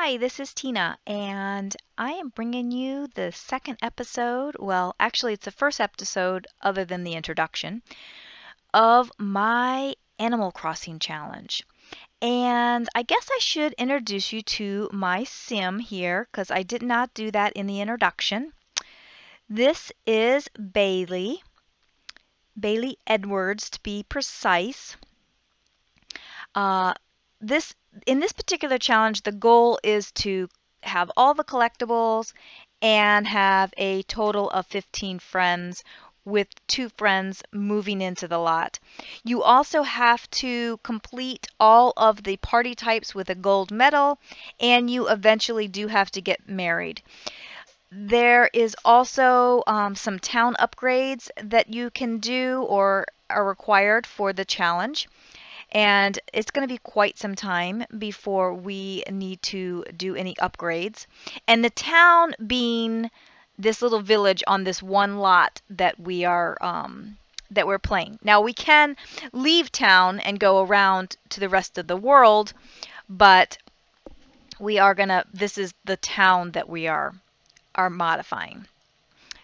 Hi, this is Tina, and I am bringing you the second episode. Well, actually, it's the first episode, other than the introduction, of my Animal Crossing challenge. And I guess I should introduce you to my sim here, because I did not do that in the introduction. This is Bailey, Bailey Edwards to be precise. Uh, this in this particular challenge, the goal is to have all the collectibles and have a total of 15 friends with 2 friends moving into the lot. You also have to complete all of the party types with a gold medal, and you eventually do have to get married. There is also some town upgrades that you can do or are required for the challenge. And it's going to be quite some time before we need to do any upgrades. And the town being this little village on this one lot that we're playing. Now we can leave town and go around to the rest of the world, but this is the town that we are modifying.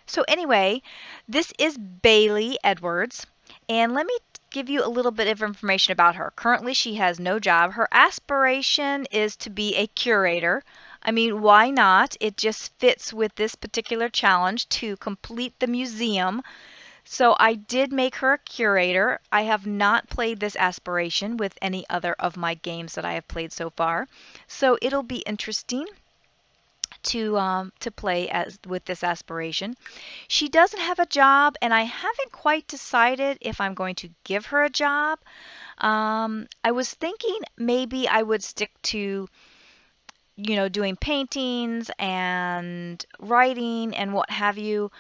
So anyway, this is Bailey Edwards, and let me give you a little bit of information about her. Currently, she has no job. Her aspiration is to be a curator. I mean, why not? It just fits with this particular challenge to complete the museum. So I did make her a curator. I have not played this aspiration with any other of my games that I have played so far. So it'll be interesting to play as with this aspiration. She doesn't have a job, and I haven't quite decided if I'm going to give her a job. I was thinking maybe I would stick to, doing paintings and writing and what have you,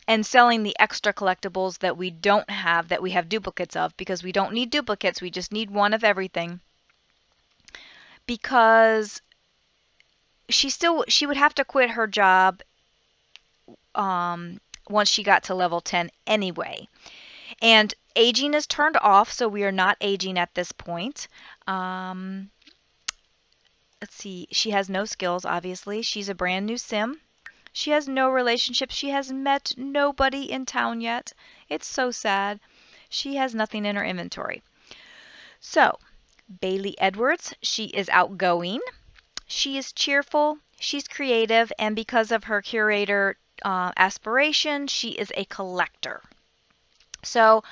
and selling the extra collectibles that we don't have, that we have duplicates of, because we don't need duplicates, we just need one of everything. Because she would have to quit her job once she got to level 10 anyway. And aging is turned off, so we are not aging at this point. Let's see. She has no skills, obviously. She's a brand new sim. She has no relationships. She has met nobody in town yet. It's so sad. She has nothing in her inventory. So, Bailey Edwards, she is outgoing. She is cheerful, she's creative, and because of her curator aspiration, she is a collector. So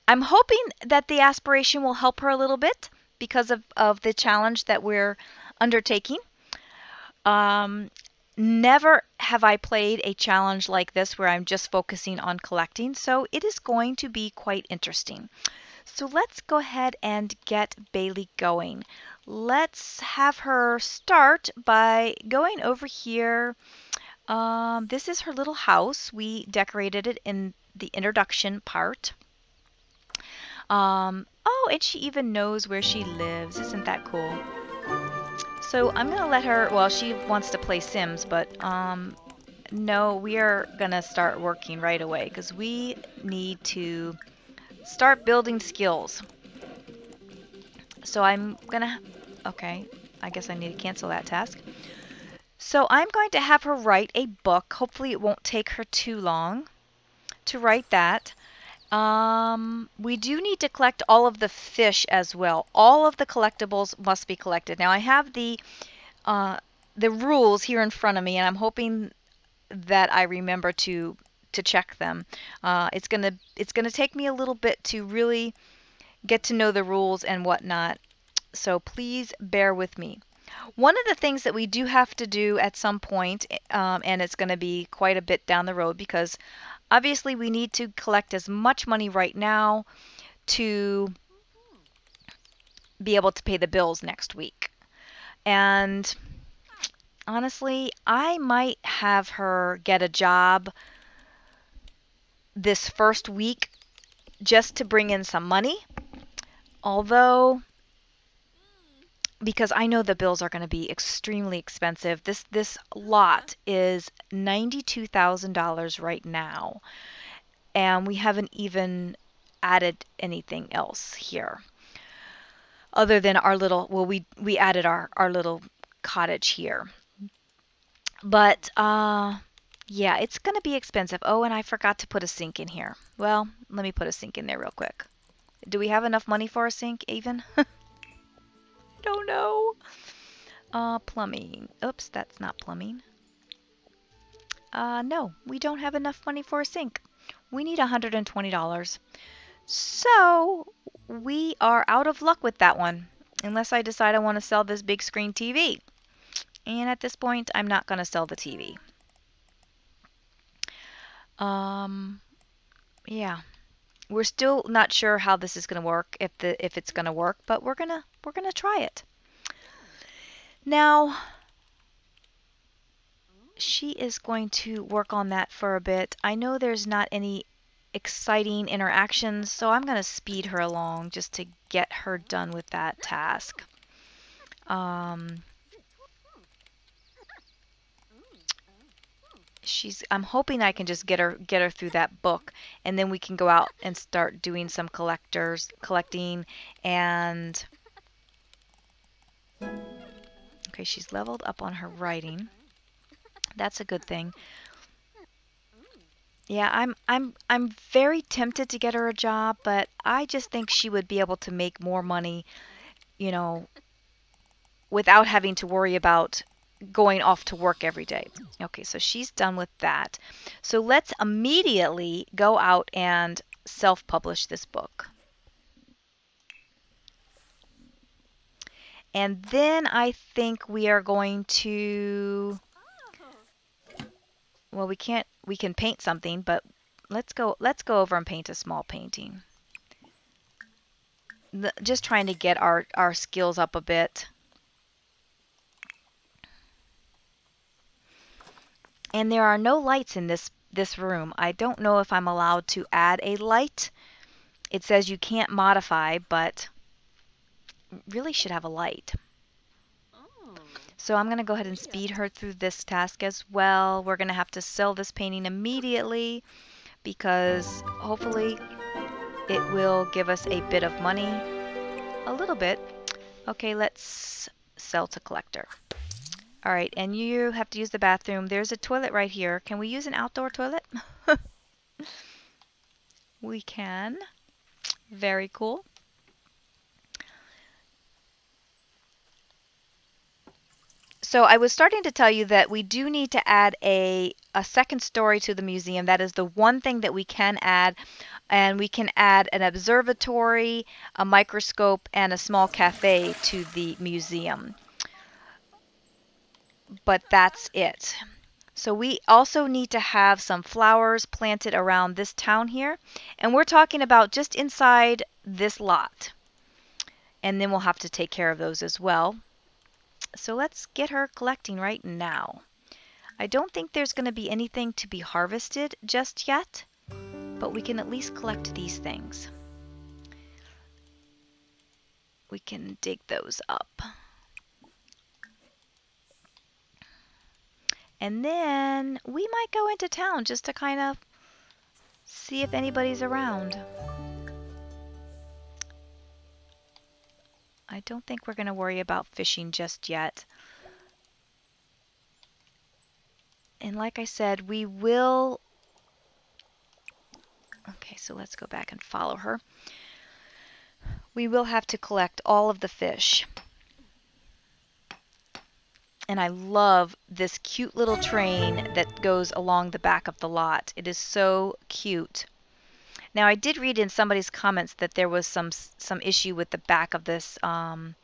I'm hoping that the aspiration will help her a little bit because of the challenge that we're undertaking. Never have I played a challenge like this where I'm just focusing on collecting, so it is going to be quite interesting. So let's go ahead and get Bailey going. Let's have her start by going over here. This is her little house. We decorated it in the introduction part. Oh, and she even knows where she lives. Isn't that cool? So I'm going to let her, well, she wants to play Sims, but no, we are going to start working right away because we need to start building skills. So I'm gonna, okay, I guess I need to cancel that task. So I'm going to have her write a book. Hopefully it won't take her too long to write that. We do need to collect all of the fish as well. All of the collectibles must be collected. Now I have the rules here in front of me, and I'm hoping that I remember to check them. It's gonna take me a little bit to really get to know the rules and whatnot. So please bear with me. One of the things that we do have to do at some point, and it's going to be quite a bit down the road, because obviously we need to collect as much money right now to be able to pay the bills next week. And honestly, I might have her get a job this first week just to bring in some money. Although, because I know the bills are going to be extremely expensive. This lot is $92,000 right now, and we haven't even added anything else here other than our little, well, we added our little cottage here. But, yeah, it's going to be expensive. Oh, and I forgot to put a sink in here. Well, let me put a sink in there real quick. Do we have enough money for a sink even? Don't know. Plumbing. Oops, that's not plumbing. No, we don't have enough money for a sink. We need $120. So, we are out of luck with that one. Unless I decide I want to sell this big screen TV. And at this point, I'm not going to sell the TV. Yeah. We're still not sure how this is going to work, if it's going to work, but we're going to try it. Now, she is going to work on that for a bit. I know there's not any exciting interactions, so I'm going to speed her along just to get her done with that task. I'm hoping I can just get her through that book, and then we can go out and start doing some collecting. And okay, she's leveled up on her writing. That's a good thing. Yeah, I'm very tempted to get her a job, but I just think she would be able to make more money, you know, without having to worry about going off to work every day. Okay, so she's done with that. So let's immediately go out and self-publish this book. And then I think we are going to, well, we can paint something, but let's go over and paint a small painting. Just trying to get our skills up a bit. And there are no lights in this room. I don't know if I'm allowed to add a light. It says you can't modify, but really should have a light. So I'm going to go ahead and speed her through this task as well. We're going to have to sell this painting immediately because hopefully it will give us a bit of money. A little bit. Okay, let's sell to collector. All right, and you have to use the bathroom. There's a toilet right here. Can we use an outdoor toilet? We can. Very cool. So I was starting to tell you that we do need to add a second story to the museum. That is the one thing that we can add. And we can add an observatory, a microscope, and a small cafe to the museum. But that's it. So we also need to have some flowers planted around this town here. And we're talking about just inside this lot. And then we'll have to take care of those as well. So let's get her collecting right now. I don't think there's going to be anything to be harvested just yet, but we can at least collect these things. We can dig those up. And then we might go into town just to kind of see if anybody's around. I don't think we're going to worry about fishing just yet. And like I said, we will... Okay, so let's go back and follow her. We will have to collect all of the fish. And I love this cute little train that goes along the back of the lot. It is so cute. Now, I did read in somebody's comments that there was some issue with the back of this, the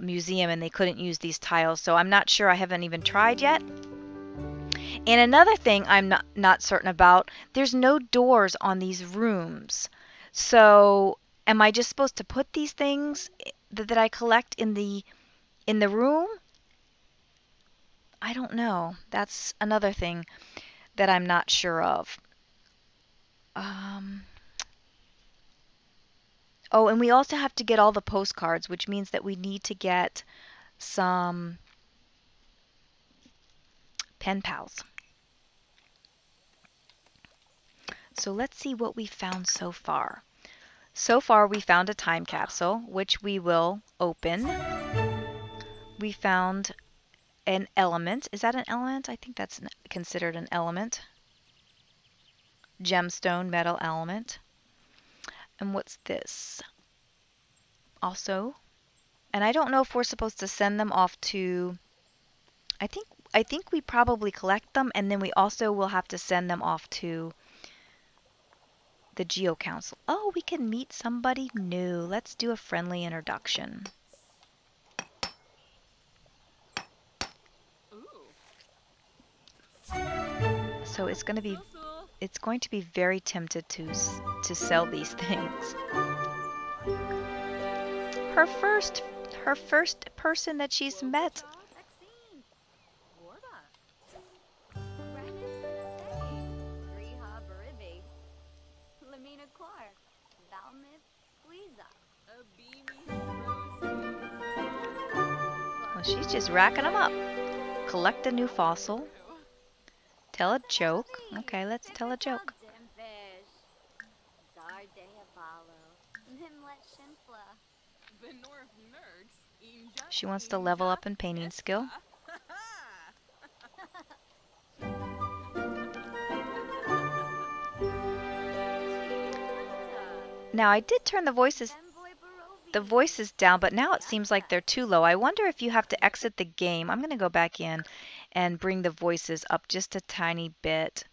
museum, and they couldn't use these tiles. So I'm not sure. I haven't even tried yet. And another thing I'm not certain about, there's no doors on these rooms. So am I just supposed to put these things that I collect in the room? I don't know. That's another thing that I'm not sure of. Oh, and we also have to get all the postcards, which means that we need to get some pen pals. So let's see what we found so far. So far, we found a time capsule, which we will open. we found an element. Is that an element? I think that's considered an element. Gemstone metal element. And what's this? Also, and I don't know if we're supposed to send them off to, I think we probably collect them, and then we also will have to send them off to the Geo Council. Oh, we can meet somebody new. Let's do a friendly introduction. So it's going to be very tempted to sell these things. Her first person that she's met. Well, she's just racking them up. Collect a new fossil. Tell a joke. Okay, let's tell a joke. She wants to level up in painting skill. Now I did turn the voices down, but now it seems like they're too low. I wonder if you have to exit the game. I'm going to go back in and bring the voices up just a tiny bit.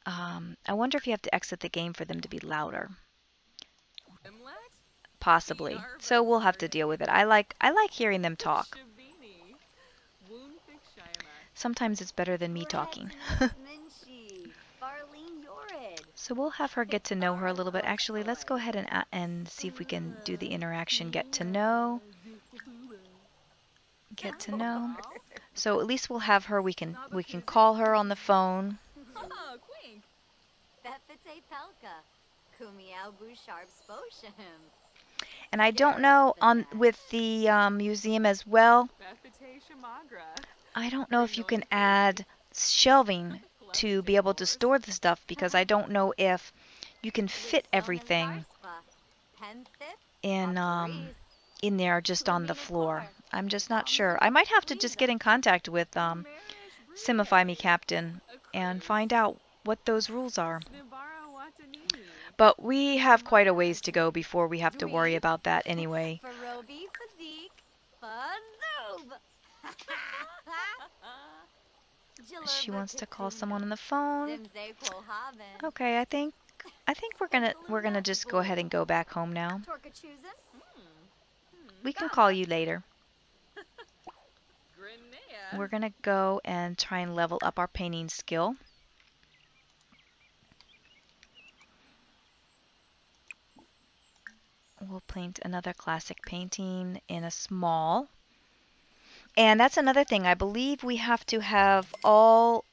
I wonder if you have to exit the game for them to be louder. Possibly. So we'll have to deal with it. I like hearing them talk. Sometimes it's better than me talking. So we'll have her get to know her a little bit. Actually, let's go ahead and see if we can do the interaction. Get to know. Get to know. So at least we'll have her. We can call her on the phone. And I don't know with the museum as well. I don't know if you can add shelving to be able to store the stuff, because I don't know if you can fit everything in there just on the floor. I'm just not sure. I might have to just get in contact with Simify Me Captain and find out what those rules are. But we have quite a ways to go before we have to worry about that anyway. She wants to call someone on the phone. Okay, I think we're gonna just go ahead and go back home now. We can call you later. We're gonna go and try and level up our painting skill. We'll paint another classic painting in a small. And that's another thing. I believe we have to have all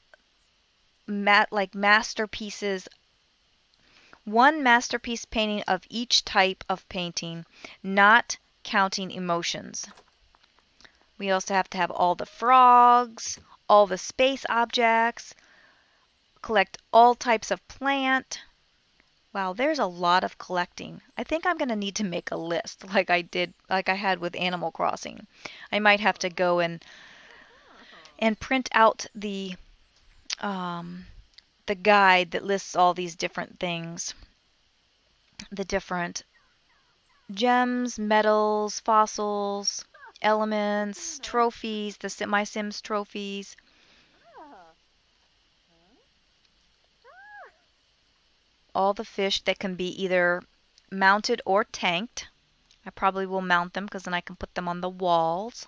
masterpieces, one masterpiece painting of each type of painting, not counting emotions. We also have to have all the frogs, all the space objects, collect all types of plant. Wow, there's a lot of collecting. I think I'm going to need to make a list like I had with Animal Crossing. I might have to go and print out the guide that lists all these different things. The different gems, metals, fossils, elements, trophies, the My Sims trophies. All the fish that can be either mounted or tanked. I probably will mount them because then I can put them on the walls.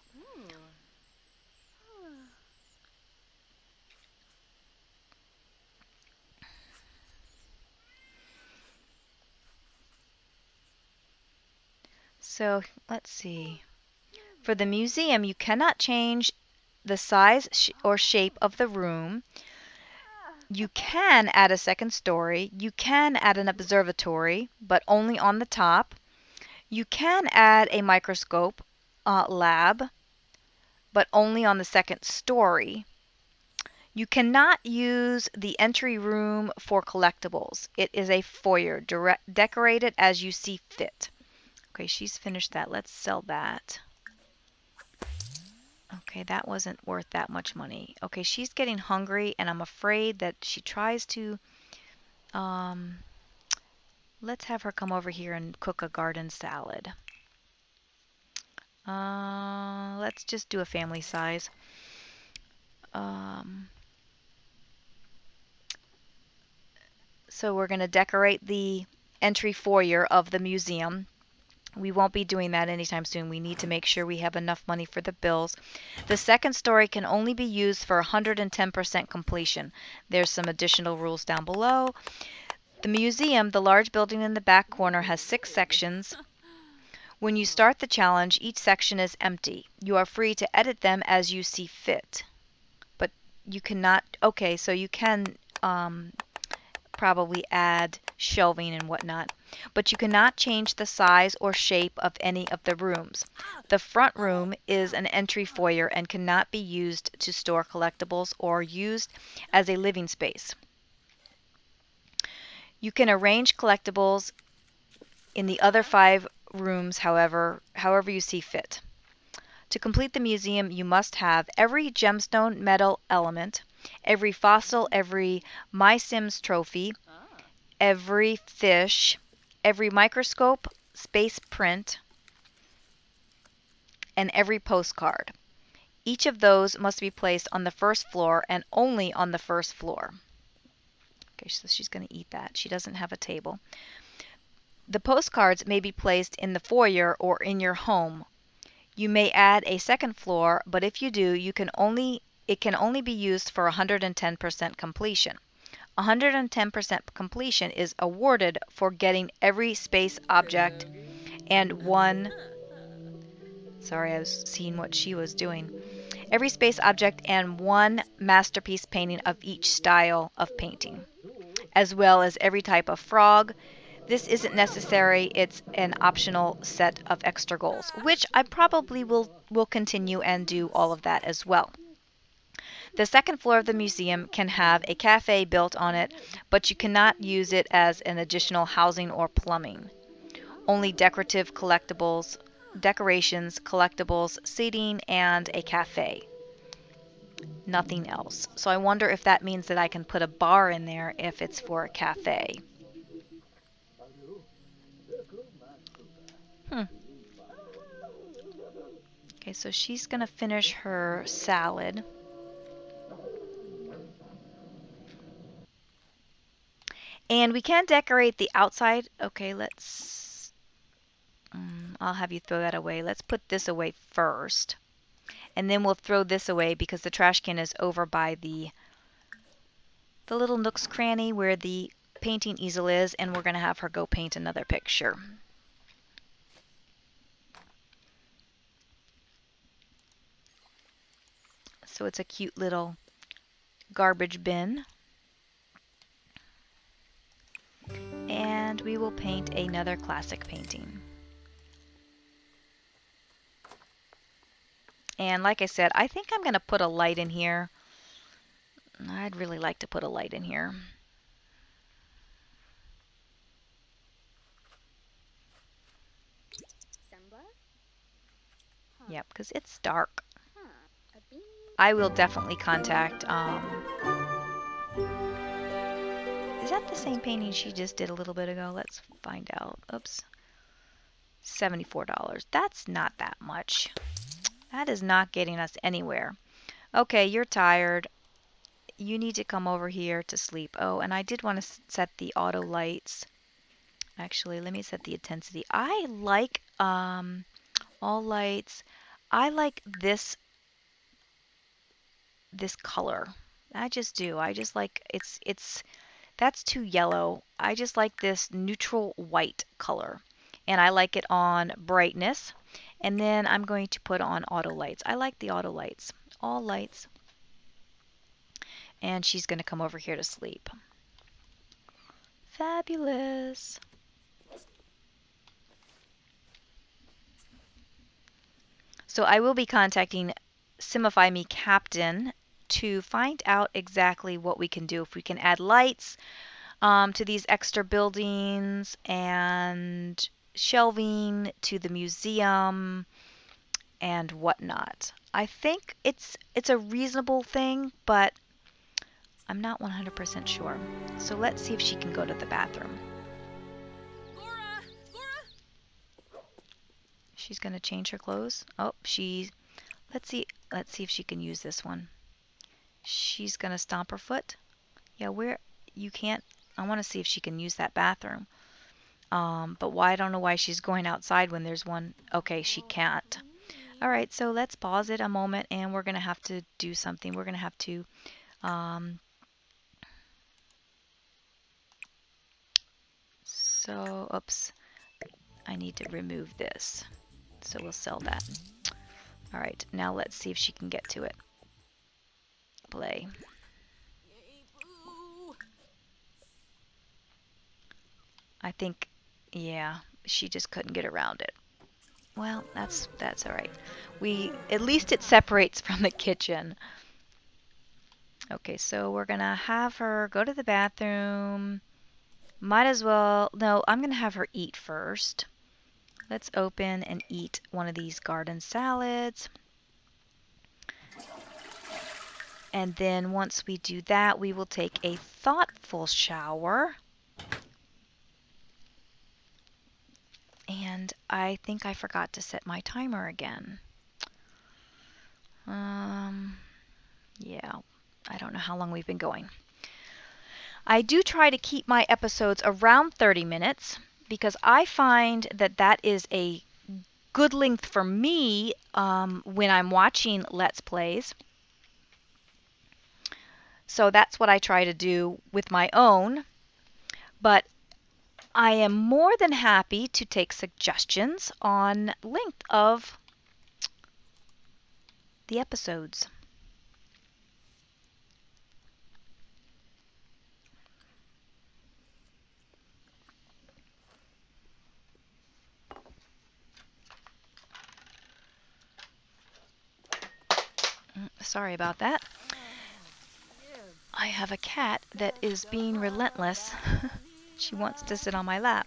So let's see. For the museum, you cannot change the size or shape of the room. You can add a second story. You can add an observatory, but only on the top. You can add a microscope lab, but only on the second story. You cannot use the entry room for collectibles. It is a foyer, decorated as you see fit. Okay, she's finished that. Let's sell that. Okay, that wasn't worth that much money. Okay, she's getting hungry, and I'm afraid that she tries to... let's have her come over here and cook a garden salad. Let's just do a family size. So we're going to decorate the entry foyer of the museum. We won't be doing that anytime soon. We need to make sure we have enough money for the bills. The second story can only be used for 110% completion. There's some additional rules down below. The museum, the large building in the back corner, has 6 sections. When you start the challenge, each section is empty. You are free to edit them as you see fit. But you cannot... Okay, so you can probably add shelving and whatnot. But you cannot change the size or shape of any of the rooms. The front room is an entry foyer and cannot be used to store collectibles or used as a living space. You can arrange collectibles in the other 5 rooms, however you see fit. To complete the museum, you must have every gemstone metal element, every fossil, every My Sims trophy, every fish, every microscope, space print, and every postcard. Each of those must be placed on the first floor and only on the first floor. Okay, so she's going to eat that. She doesn't have a table. The postcards may be placed in the foyer or in your home. You may add a second floor, but if you do, it can only be used for 110% completion. 110% completion is awarded for getting every space object and one... Sorry, I was seeing what she was doing. Every space object and one masterpiece painting of each style of painting, as well as every type of frog. This isn't necessary. It's an optional set of extra goals, which I probably will continue and do all of that as well. The second floor of the museum can have a cafe built on it, but you cannot use it as an additional housing or plumbing. Only decorations, collectibles, seating, and a cafe. Nothing else. So I wonder if that means that I can put a bar in there if it's for a cafe. Okay, so she's going to finish her salad. And we can decorate the outside. Okay, let's... I'll have you throw that away. Let's put this away first. And then we'll throw this away because the trash can is over by the little nooks cranny where the painting easel is, and we're going to have her go paint another picture. So it's a cute little garbage bin. And we will paint another classic painting. And like I said, I think I'm going to put a light in here. I'd really like to put a light in here. Yep, because it's dark. I will definitely contact... Is that the same painting she just did a little bit ago? Let's find out. Oops. $74. That's not that much. That is not getting us anywhere. Okay, you're tired. You need to come over here to sleep. Oh, and I did want to set the auto lights. Actually, let me set the intensity. I like all lights. I like this color. I just do. I just like that's too yellow. I just like this neutral white color. And I like it on brightness. And then I'm going to put on auto lights. I like the auto lights. All lights. And she's going to come over here to sleep. Fabulous. So I will be contacting Simify Me Captain to find out exactly what we can do. If we can add lights to these extra buildings and shelving to the museum and whatnot. I think it's a reasonable thing, but I'm not 100% sure. So let's see if she can go to the bathroom. She's going to change her clothes. Oh, let's see if she can use this one. She's going to stomp her foot. Yeah, you can't. I want to see if she can use that bathroom. But I don't know why she's going outside when there's one. Okay, she can't. All right, so let's pause it a moment, and we're going to have to do something. We're going to have to oops, I need to remove this. So we'll sell that. All right, now let's see if she can get to it. Play. I think, yeah, she just couldn't get around it. Well, that's all right. At least it separates from the kitchen. Okay, so we're gonna have her go to the bathroom. Might as well, no, I'm gonna have her eat first. Let's open and eat one of these garden salads. And then once we do that, we will take a thoughtful shower. And I think I forgot to set my timer again. Yeah, I don't know how long we've been going. I do try to keep my episodes around 30 minutes because I find that is a good length for me when I'm watching Let's Plays. So that's what I try to do with my own. But I am more than happy to take suggestions on length of the episodes. Sorry about that. I have a cat that is being relentless. She wants to sit on my lap.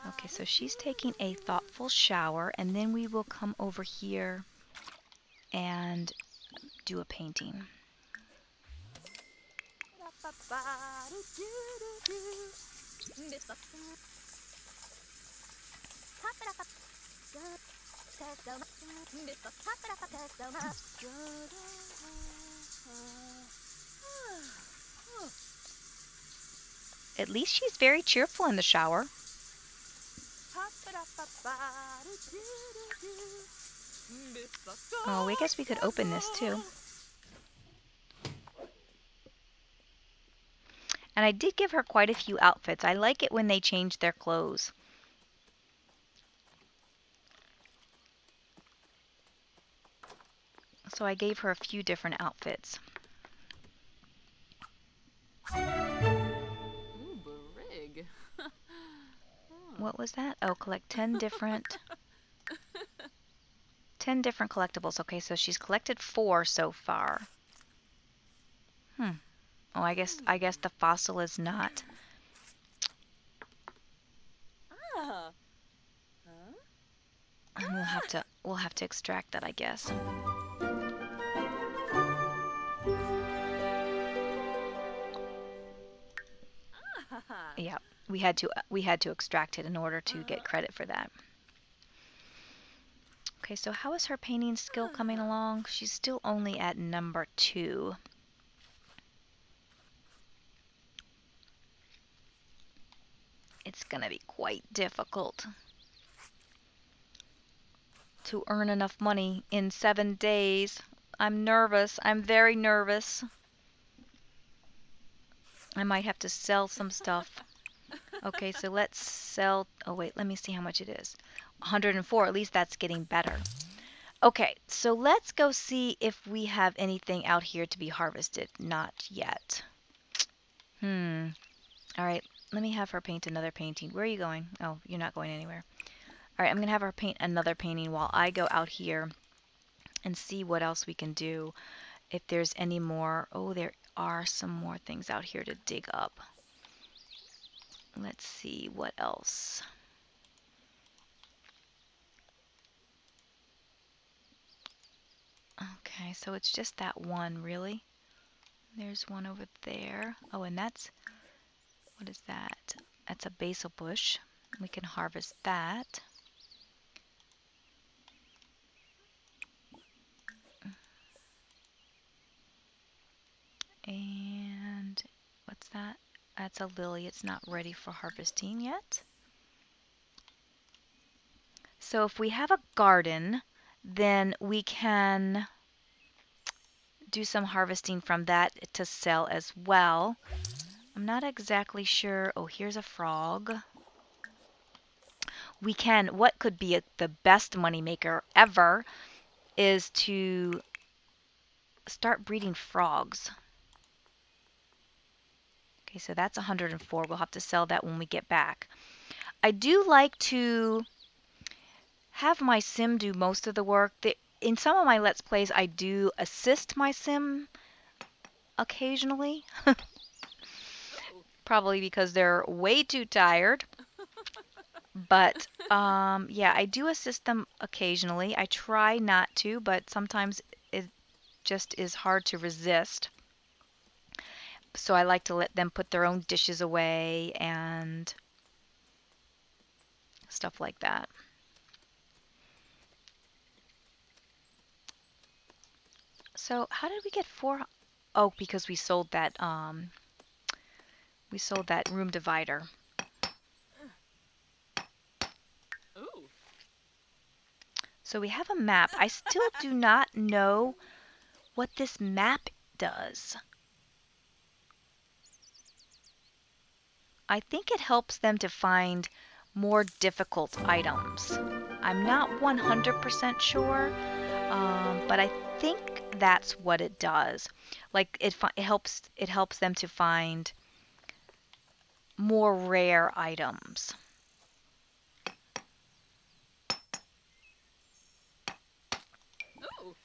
Okay, so she's taking a thoughtful shower, and then we will come over here and do a painting. At least she's very cheerful in the shower. Oh, I guess we could open this too. And I did give her quite a few outfits. I like it when they change their clothes. So I gave her a few different outfits. What was that? Oh, collect 10 different collectibles. Okay, so she's collected 4 so far. Oh, I guess the fossil is not. We'll have to extract that, I guess. Yeah, we had to extract it in order to get credit for that. Okay, so how is her painting skill coming along? She's still only at number 2. It's gonna be quite difficult to earn enough money in 7 days. I'm nervous. I'm very nervous. I might have to sell some stuff. Okay, so let's sell. Oh, wait, let me see how much it is. 104. At least that's getting better. Okay, so let's go see if we have anything out here to be harvested. Not yet. All right, let me have her paint another painting. Where are you going? Oh, you're not going anywhere. All right, I'm going to have her paint another painting while I go out here and see what else we can do. If there's any more. Oh, there are some more things out here to dig up. let's see, what else? Okay, so it's just that one, really. There's one over there. Oh, and that's, what is that? That's a basil bush. We can harvest that. And what's that? That's a lily. It's not ready for harvesting yet. So if we have a garden, then we can do some harvesting from that to sell as well. I'm not exactly sure. Oh, here's a frog. We can, what could be the best money maker ever is to start breeding frogs. Okay, so that's 104. We'll have to sell that when we get back. I do like to have my sim do most of the work. In some of my Let's Plays, I do assist my sim occasionally. Probably because they're way too tired. But yeah, I do assist them occasionally. I try not to, but sometimes it just is hard to resist. So I like to let them put their own dishes away and stuff like that. So how did we get 4? Oh, because we sold that room divider. Ooh. So we have a map. I still do not know what this map does. I think it helps them to find more difficult items. I'm not 100% sure, but I think that's what it does. Like it helps them to find more rare items. Ooh.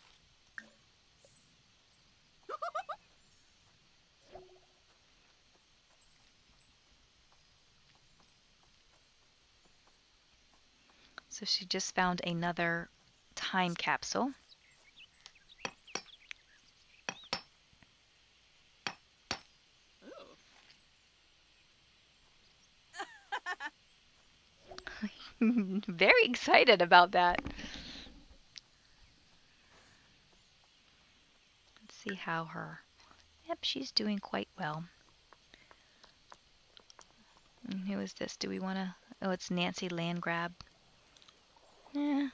So she just found another time capsule. Very excited about that. Let's see how her... Yep, she's doing quite well. And who is this? Do we want to... Oh, it's Nancy Landgrab. Eh,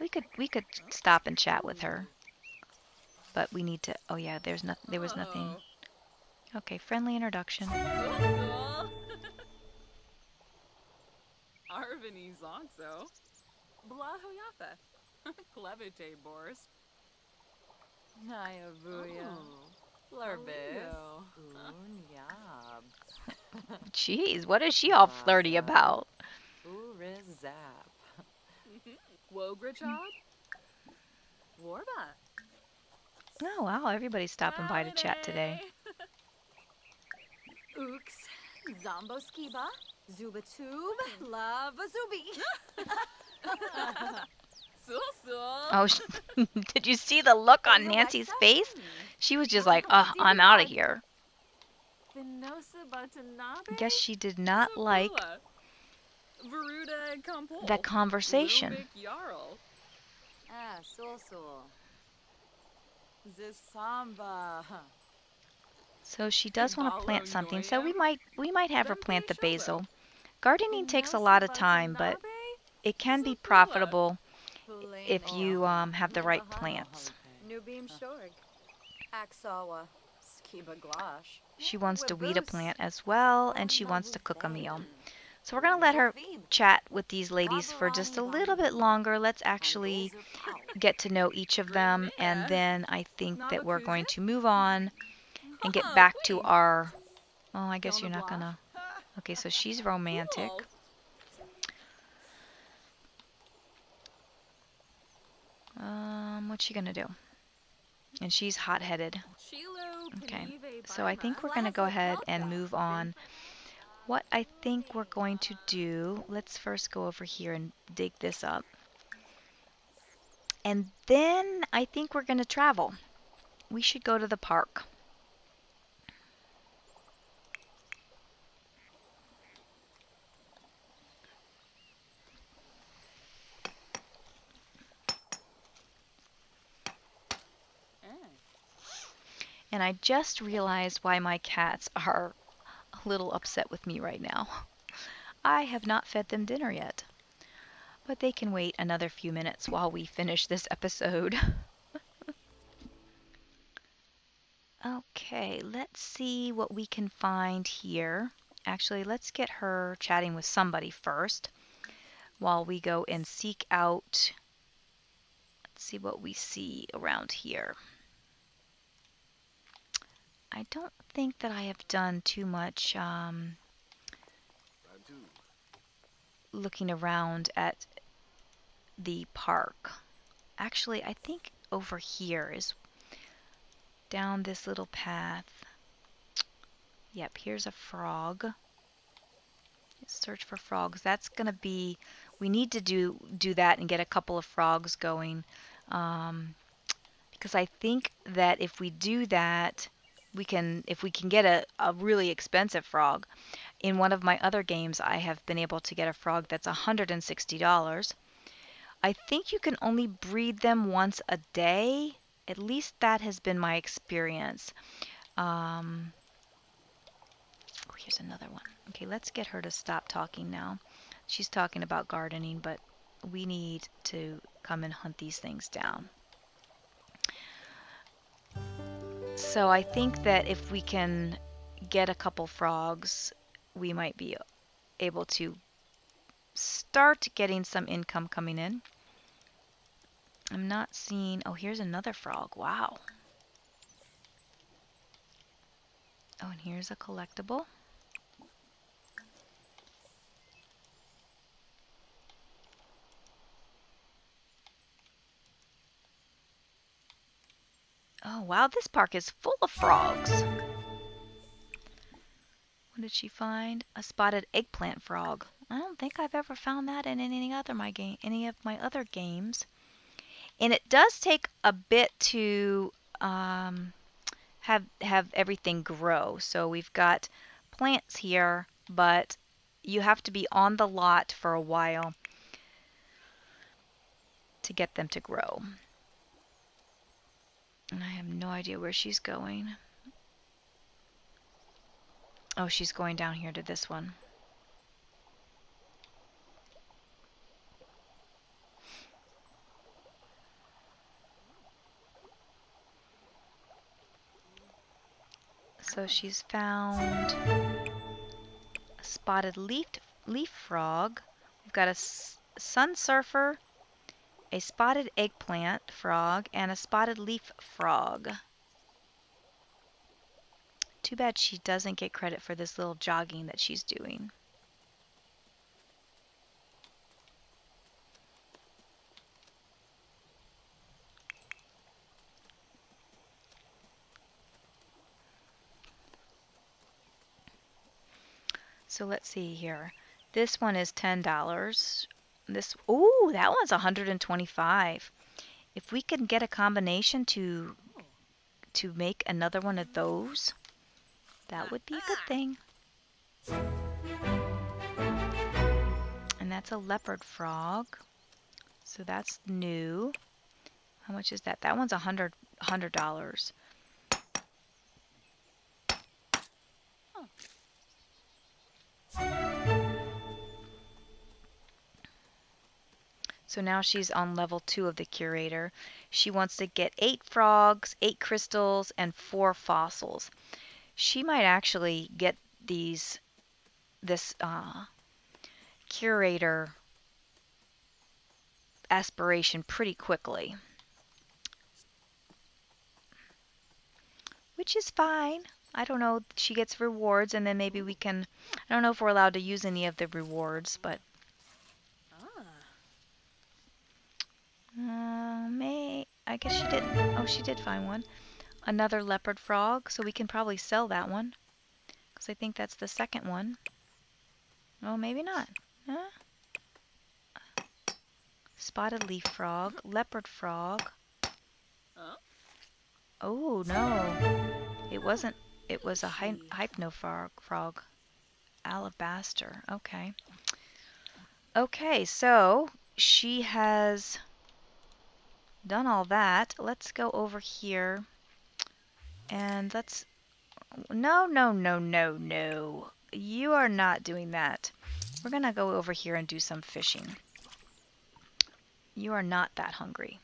we could stop and chat with her. But we need to... Oh yeah, there was nothing... Okay, friendly introduction. Arvini Zonzo. Blahoyatha. Clevite Boris. Nyavuya. Flurbis. Unyab. Jeez, what is she all flirty about? Urizap. Wogrichod. Warba. Oh wow, everybody's stopping by to chat today. Ooks. Zomboskiba. Zubatube. Lava Zubi. Oh, did you see the look on Nancy's face? She was just like, I'm out of here. Guess she did not like that conversation. Ah, Sul. Zisamba. So she does want to plant something, so we might have her plant the basil. Gardening takes a lot of time, but it can be profitable if you have the right plants. Nubim Shorg. Aksawa. Skiba Glash. She wants to weed a plant as well, and she wants to cook a meal. So we're going to let her chat with these ladies for just a little bit longer. Let's actually get to know each of them, and then I think that we're going to move on and get back to our... Oh, I guess you're not going to... Okay, so she's romantic. What's she going to do? And she's hot-headed. Okay, so I think we're going to go ahead and move on what I think we're going to do, let's first go over here and dig this up. And then I think we're going to travel. We should go to the park. And I just realized why my cats are a little upset with me right now. I have not fed them dinner yet. But they can wait another few minutes while we finish this episode. Okay, let's see what we can find here. Actually, let's get her chatting with somebody first while we go and seek out. Let's see what we see around here. I don't think that I have done too much looking around at the park. Actually, I think over here is down this little path. Yep, here's a frog. Let's search for frogs. That's gonna be, we need to do that and get a couple of frogs going, because I think that if we do that, if we can get a really expensive frog. In one of my other games, I have been able to get a frog that's $160. I think you can only breed them once a day. At least that has been my experience. Oh, here's another one. Okay, let's get her to stop talking now. She's talking about gardening, but we need to come and hunt these things down. So I think that if we can get a couple frogs, we might be able to start getting some income coming in. I'm not seeing... Oh, here's another frog. Wow. Oh, and here's a collectible. Oh, wow, this park is full of frogs. What did she find? A spotted eggplant frog. I don't think I've ever found that in any of my other games. And it does take a bit to have everything grow. So we've got plants here, but you have to be on the lot for a while to get them to grow. And I have no idea where she's going. Oh, she's going down here to this one. So she's found a spotted leaf frog. We've got a sun surfer, a spotted eggplant frog, and a spotted leaf frog. Too bad she doesn't get credit for this little jogging that she's doing. So let's see here. This one is $10. Ooh, that one's $125. If we can get a combination to make another one of those, that would be a good thing. And that's a leopard frog. So that's new. How much is that? That one's $100. So now she's on level 2 of the curator. She wants to get 8 frogs, 8 crystals, and 4 fossils. She might actually get this curator aspiration pretty quickly. Which is fine. I don't know, she gets rewards, and then maybe we can... I don't know if we're allowed to use any of the rewards, but... I guess she didn't. Oh, she did find one. Another leopard frog, so we can probably sell that one. Because I think that's the second one. Well, maybe not. Huh? Spotted leaf frog, leopard frog. Huh? Oh, no. It wasn't. It was a Gee. hypno frog. Alabaster. Okay. Okay, so she has done all that. Let's go over here and let's... No, no, no, no, no. You are not doing that. We're gonna go over here and do some fishing. You are not that hungry.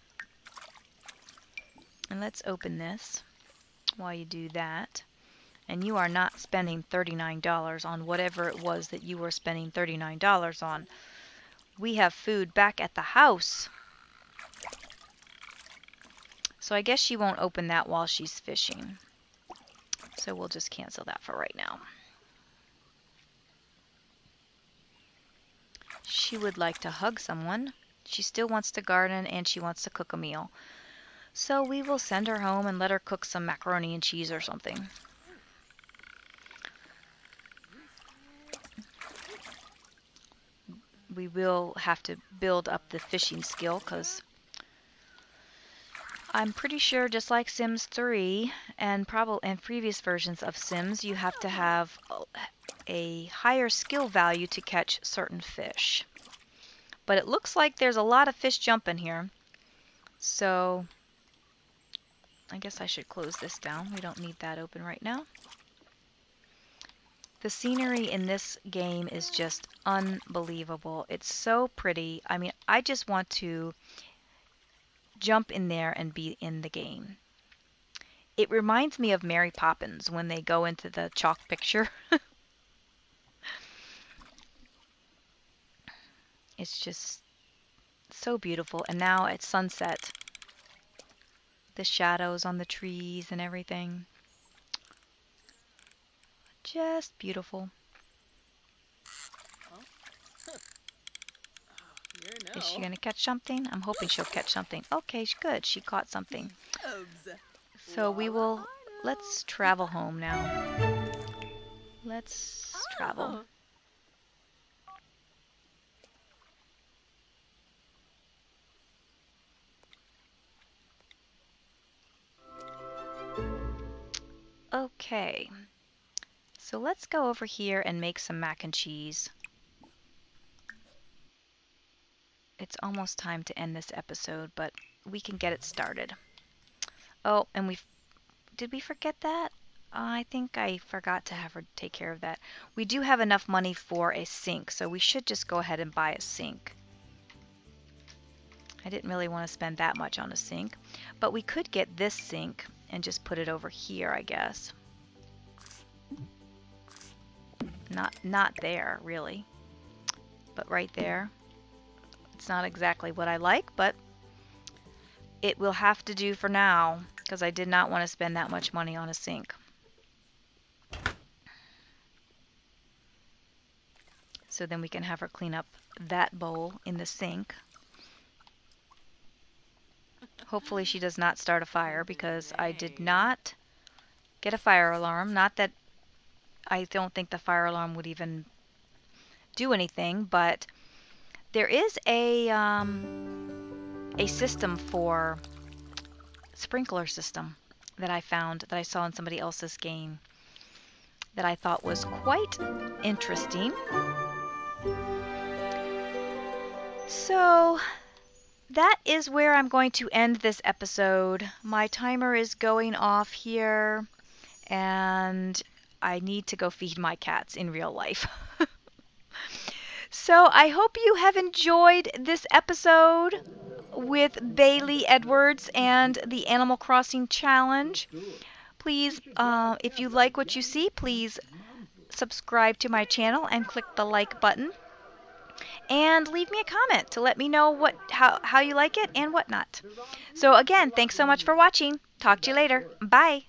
And let's open this while you do that. And you are not spending $39 on whatever it was that you were spending $39 on. We have food back at the house. So I guess she won't open that while she's fishing. So we'll just cancel that for right now. She would like to hug someone. She still wants to garden and she wants to cook a meal. So we will send her home and let her cook some macaroni and cheese or something. We will have to build up the fishing skill because I'm pretty sure, just like Sims 3 and previous versions of Sims, you have to have a higher skill value to catch certain fish. But it looks like there's a lot of fish jumping here. So I guess I should close this down. We don't need that open right now. The scenery in this game is just unbelievable. It's so pretty. I mean, I just want to jump in there and be in the game. It reminds me of Mary Poppins when they go into the chalk picture. It's just so beautiful. And now at sunset, the shadows on the trees and everything. Just beautiful. Is she going to catch something? I'm hoping she'll catch something. Okay, good. She caught something. So we will... Let's travel home now. Let's travel. Okay. So let's go over here and make some mac and cheese. It's almost time to end this episode, but we can get it started. Oh, and did we forget that? I think I forgot to have her take care of that. We do have enough money for a sink, so we should just go ahead and buy a sink. I didn't really want to spend that much on a sink, but we could get this sink and just put it over here, I guess. Not there, really, but right there. It's not exactly what I like, but it will have to do for now because I did not want to spend that much money on a sink. So then we can have her clean up that bowl in the sink. Hopefully she does not start a fire because I did not get a fire alarm. Not that I don't think the fire alarm would even do anything, but there is a system for sprinkler system that I found, that I saw in somebody else's game, that I thought was quite interesting. So that is where I'm going to end this episode. My timer is going off here, and I need to go feed my cats in real life. So I hope you have enjoyed this episode with Bailey Edwards and the Animal Crossing Challenge. Please, if you like what you see, please subscribe to my channel and click the like button. And leave me a comment to let me know how you like it and whatnot. So again, thanks so much for watching. Talk to you later. Bye.